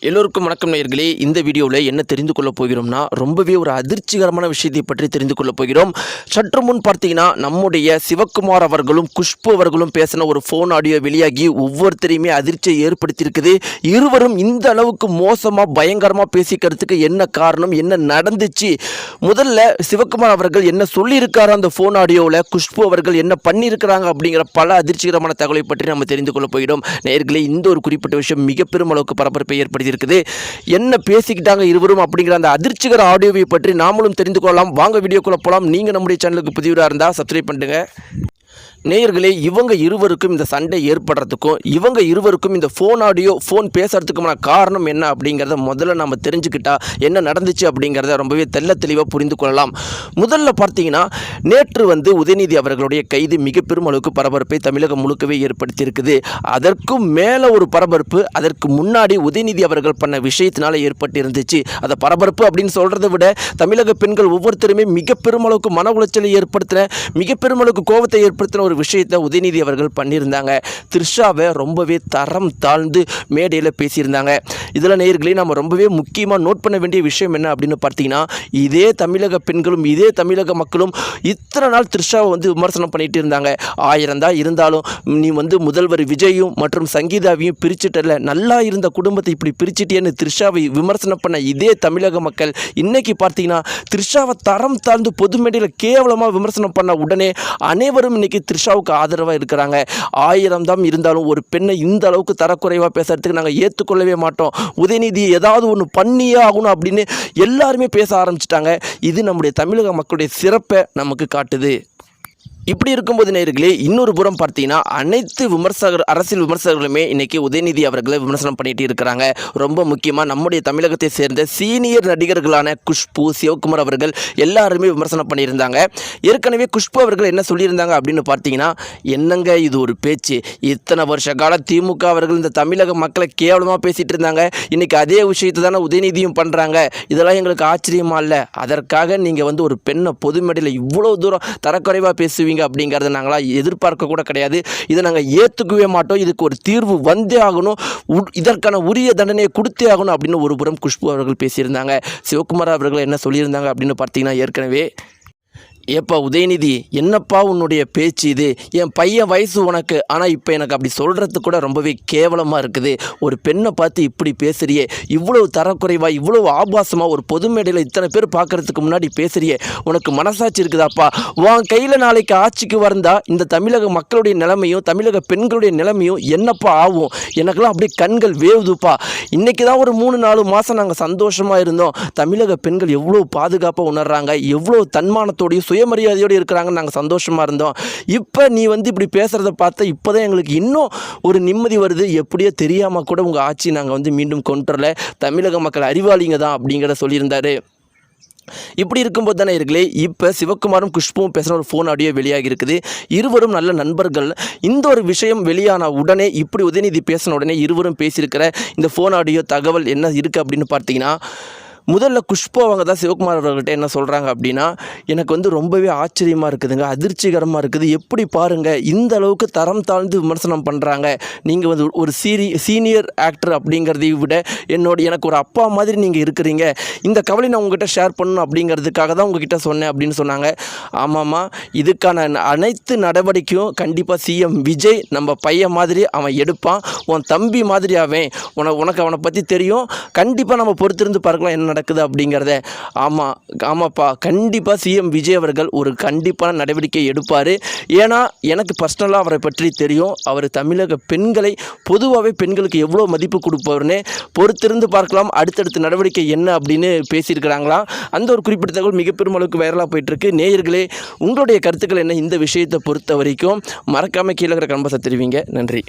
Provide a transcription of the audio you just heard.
எல்லோருக்கும் வணக்கம் நேயர்களே. இந்த வீடியோவில் என்ன தெரிந்து கொள்ளப் போகிறோம்னா, ரொம்பவே ஒரு அதிர்ச்சிகரமான விஷயத்தை பற்றி தெரிந்து கொள்ளப் போகிறோம். சற்று முன் பார்த்தீங்கன்னா நம்முடைய சிவகுமார் அவர்களும் குஷ்பு அவர்களும் பேசின ஒரு ஃபோன் ஆடியோ வெளியாகி ஒவ்வொருத்தரையுமே அதிர்ச்சியை ஏற்படுத்தியிருக்குது. இருவரும் இந்த அளவுக்கு மோசமாக பயங்கரமாக பேசிக்கிறதுக்கு என்ன காரணம், என்ன நடந்துச்சு, முதல்ல சிவகுமார் அவர்கள் என்ன சொல்லியிருக்காரு அந்த ஃபோன் ஆடியோவில், குஷ்பு அவர்கள் என்ன பண்ணியிருக்கிறாங்க அப்படிங்கிற பல அதிர்ச்சிகரமான தகவலை பற்றி நம்ம தெரிந்து கொள்ளப் போகிறோம். நேயர்களே, இந்த ஒரு குறிப்பிட்ட விஷயம் மிக பெரும் அளவுக்கு பரபரப்பை ஏற்படுத்தி இருக்குது. என்ன பேசிக்கிட்டாங்க இருவரும் அப்படிங்கிற அந்த அதிர்ச்சிகர ஆடியோவை பற்றி நாமளும் தெரிந்து கொள்ளலாம். வாங்க வீடியோக்குள்ள போலாம். நீங்க நம்முடைய சேனலுக்கு புதியவராக இருந்தால் சப்ஸ்கிரைப் பண்ணுங்க. நேயர்களே, இவங்க இருவருக்கும் இந்த சண்டை ஏற்படுறதுக்கும் இவங்க இருவருக்கும் இந்த ஃபோன் பேசுறதுக்குமான காரணம் என்ன அப்படிங்கிறத முதல்ல நம்ம தெரிஞ்சுக்கிட்டா என்ன நடந்துச்சு அப்படிங்கிறத ரொம்பவே தெளிவாக புரிந்து கொள்ளலாம். முதல்ல பார்த்தீங்கன்னா, நேற்று உதயநிதி அவர்களுடைய கைது மிக பெரும் அளவுக்கு பரபரப்பை தமிழகம் முழுக்கவே ஏற்படுத்தியிருக்குது. அதற்கும் மேலே ஒரு பரபரப்பு அதற்கு முன்னாடி உதயநிதி அவர்கள் பண்ண விஷயத்தினால ஏற்பட்டு இருந்துச்சு. அதை பரபரப்பு அப்படின்னு சொல்கிறத விட தமிழக பெண்கள் ஒவ்வொருத்தருமே மிக பெரும் அளவுக்கு மன உளைச்சலை ஏற்படுத்தின, மிக பெரும் அளவுக்கு கோபத்தை ஏற்படுத்தின ஒரு விஷயத்தை உதயநிதி அவர்கள் பண்ணியிருந்தாங்க. த்ரிஷாவை ரொம்பவே தரம் தாழ்ந்து மேடையில் பேசியிருந்தாங்க. இதில் நேயர்களே, நம்ம ரொம்பவே முக்கியமாக நோட் பண்ண வேண்டிய விஷயம் என்ன அப்படின்னு பார்த்தீங்கன்னா, இதே தமிழக பெண்களும் இதே தமிழக மக்களும் இத்தனை நாள் த்ரிஷாவை விமர்சனம் பண்ணிட்டு இருந்தாங்க. 1000 தான் இருந்தாலும் நீ முதல்வர் விஜயும் மற்றும் சங்கீதாவையும் பிரிச்சுட்டல, நல்லா இருந்த குடும்பத்தை இப்படி பிரிச்சுட்டேன்னு த்ரிஷாவை விமர்சனம் பண்ண இதே தமிழக மக்கள் இன்னைக்கு பார்த்தீங்கன்னா த்ரிஷாவை தரம் தாழ்ந்து பொது மேடையில் கேவலமாக விமர்சனம் பண்ண உடனே அனைவரும் இன்னைக்கு த்ரிஷாவுக்கு ஆதரவாக இருக்கிறாங்க. 1000 தான் இருந்தாலும் ஒரு பெண்ணை இந்த அளவுக்கு தரக்குறைவாக பேசுறதுக்கு நாங்கள் ஏற்றுக்கொள்ளவே மாட்டோம், உதயநிதி ஏதாவது ஒன்று பண்ணியே ஆகணும் அப்படின்னு எல்லாருமே பேச ஆரம்பிச்சிட்டாங்க. இது நம்முடைய தமிழக மக்களுடைய சிறப்பை நமக்கு காட்டுது. இப்படி இருக்கும்போது நேயர்களே, இன்னொரு புறம் பார்த்தீங்கன்னா அனைத்து அரசியல் விமர்சகர்களுமே இன்றைக்கி உதயநிதி அவர்களை விமர்சனம் பண்ணிட்டு இருக்கிறாங்க. ரொம்ப முக்கியமாக நம்முடைய தமிழகத்தை சேர்ந்த சீனியர் நடிகர்களான குஷ்பு, சிவகுமார் அவர்கள் எல்லாருமே விமர்சனம் பண்ணியிருந்தாங்க. ஏற்கனவே குஷ்பு அவர்கள் என்ன சொல்லியிருந்தாங்க அப்படின்னு பார்த்தீங்கன்னா, என்னங்க இது ஒரு பேச்சு, இத்தனை வருஷ கால திமுக அவர்கள் இந்த தமிழக மக்களை கேவலமாக பேசிகிட்டு இருந்தாங்க, இன்றைக்கி அதே விஷயத்தை தானே உதயநிதியும் பண்ணுறாங்க, இதெல்லாம் எங்களுக்கு ஆச்சரியமா இல்லை, அதற்காக நீங்கள் ஒரு பெண்ணை பொது மேடையில் இவ்வளோ தூரம் தரக்குறைவாக பேசுவீங்க அப்படிங்கிறத நாங்களாம் எதிர்பார்க்க கூட கிடையாது, இதை நாங்கள் ஏற்றுக்கவே மாட்டோம், இதுக்கு ஒரு தீர்வு வந்தே ஆகணும், இதற்கான உரிய தண்டனையை கொடுத்தே ஆகணும் அப்படின்னு ஒரு புறம் குஷ்பு அவர்கள் பேசியிருந்தாங்க. சிவகுமார் அவர்கள் என்ன சொல்லியிருந்தாங்க அப்படின்னு பார்த்தீங்கன்னா, ஏற்கனவே ஏப்பா உதயநிதி, என்னப்பா உன்னுடைய பேச்சு இது, என் பையன் வயசு உனக்கு, ஆனால் இப்போ எனக்கு அப்படி சொல்கிறது கூட ரொம்பவே கேவலமாக இருக்குது, ஒரு பெண்ணை பார்த்து இப்படி பேசுறியே, இவ்வளவு தரக்குறைவாக இவ்வளவு ஆபாசமாக ஒரு பொது மேடையில் இத்தனை பேர் பார்க்குறதுக்கு முன்னாடி பேசுறியே, உனக்கு மனசாட்சி இருக்குதாப்பா, உன் கையில் நாளைக்கு ஆட்சிக்கு வந்தால் இந்த தமிழக மக்களுடைய நிலைமையும் தமிழக பெண்களுடைய நிலைமையும் என்னப்பா ஆகும், எனக்கெல்லாம் அப்படியே கண்கள் வேவுதுப்பா, இன்றைக்கி தான் ஒரு 3-4 மாதம் நாங்கள் சந்தோஷமாக இருந்தோம், தமிழக பெண்கள் எவ்வளோ பாதுகாப்பாக உணர்றாங்க, எவ்வளோ தன்மானத்தோடையும் சுயமரியாதையோடு இருக்கிறாங்கன்னு நாங்கள் சந்தோஷமாக இருந்தோம், இப்போ நீ இப்படி பேசுகிறத பார்த்தா இப்போ தான் எங்களுக்கு இன்னும் ஒரு நிம்மதி வருது, எப்படியோ தெரியாமல் கூட உங்கள் ஆட்சி நாங்கள் மீண்டும் கொண்டுறல, தமிழக மக்கள் அறிவாளிங்க தான் அப்படிங்கிறத சொல்லியிருந்தார். இப்படி இருக்கும்போது தானே இருக்கலே, இப்போ சிவகுமாரும் குஷ்புவும் பேசுகிற ஒரு ஃபோன் ஆடியோ வெளியாகி இருக்குது. இருவரும் நல்ல நண்பர்கள். இந்த ஒரு விஷயம் வெளியான உடனே, இப்படி உதயநிதி பேசின உடனே இருவரும் பேசியிருக்கிற இந்த ஃபோன் ஆடியோ தகவல் என்ன இருக்குது அப்படின்னு பார்த்தீங்கன்னா, முதல்ல குஷ்பு அவங்க தான் சிவகுமார் அவர்கள்ட்ட என்ன சொல்கிறாங்க அப்படின்னா, எனக்கு ரொம்பவே ஆச்சரியமாக இருக்குதுங்க, அதிர்ச்சிகரமாக இருக்குது, எப்படி பாருங்கள் இந்த அளவுக்கு தரம் தாழ்ந்து விமர்சனம் பண்ணுறாங்க, நீங்கள் ஒரு சீனியர் ஆக்டர் அப்படிங்கிறதை விட எனக்கு ஒரு அப்பா மாதிரி நீங்கள் இருக்கிறீங்க, இந்த கவலை நான் உங்ககிட்ட ஷேர் பண்ணணும் அப்படிங்கிறதுக்காக தான் உங்ககிட்ட சொன்னேன் அப்படின்னு சொன்னாங்க. ஆமாம்மா, இதுக்கான அனைத்து நடவடிக்கையும் கண்டிப்பாக சிஎம் விஜய் நம்ம பையன் மாதிரி அவன் எடுப்பான், உன் தம்பி மாதிரி அவன், உனக்கு அவனை பற்றி தெரியும், கண்டிப்பாக நம்ம பொறுத்திருந்து பார்க்கலாம் என்ன நடக்குது அப்படிங்கிறத. ஆமாப்பா, கண்டிப்பாக சிஎம் விஜய் அவர்கள் ஒரு கண்டிப்பான நடவடிக்கை எடுப்பார், ஏன்னா எனக்கு பர்சனலாக அவரை பற்றி தெரியும், அவர் தமிழக பெண்களை பொதுவாகவே பெண்களுக்கு எவ்வளோ மதிப்பு கொடுப்பவர்னே, பொறுத்திருந்து பார்க்கலாம் அடுத்தடுத்த நடவடிக்கை என்ன அப்படின்னு பேசியிருக்கிறாங்களா. அந்த ஒரு குறிப்பிட்ட தகவல் மிக பெருமளவுக்கு வைரலாக போயிட்டுருக்கு. நேயர்களே, உங்களுடைய கருத்துக்கள் என்ன இந்த விஷயத்தை பொறுத்த வரைக்கும் மறக்காமல் கீழே இருக்கிற கம்பசை தெரிவிங்க. நன்றி.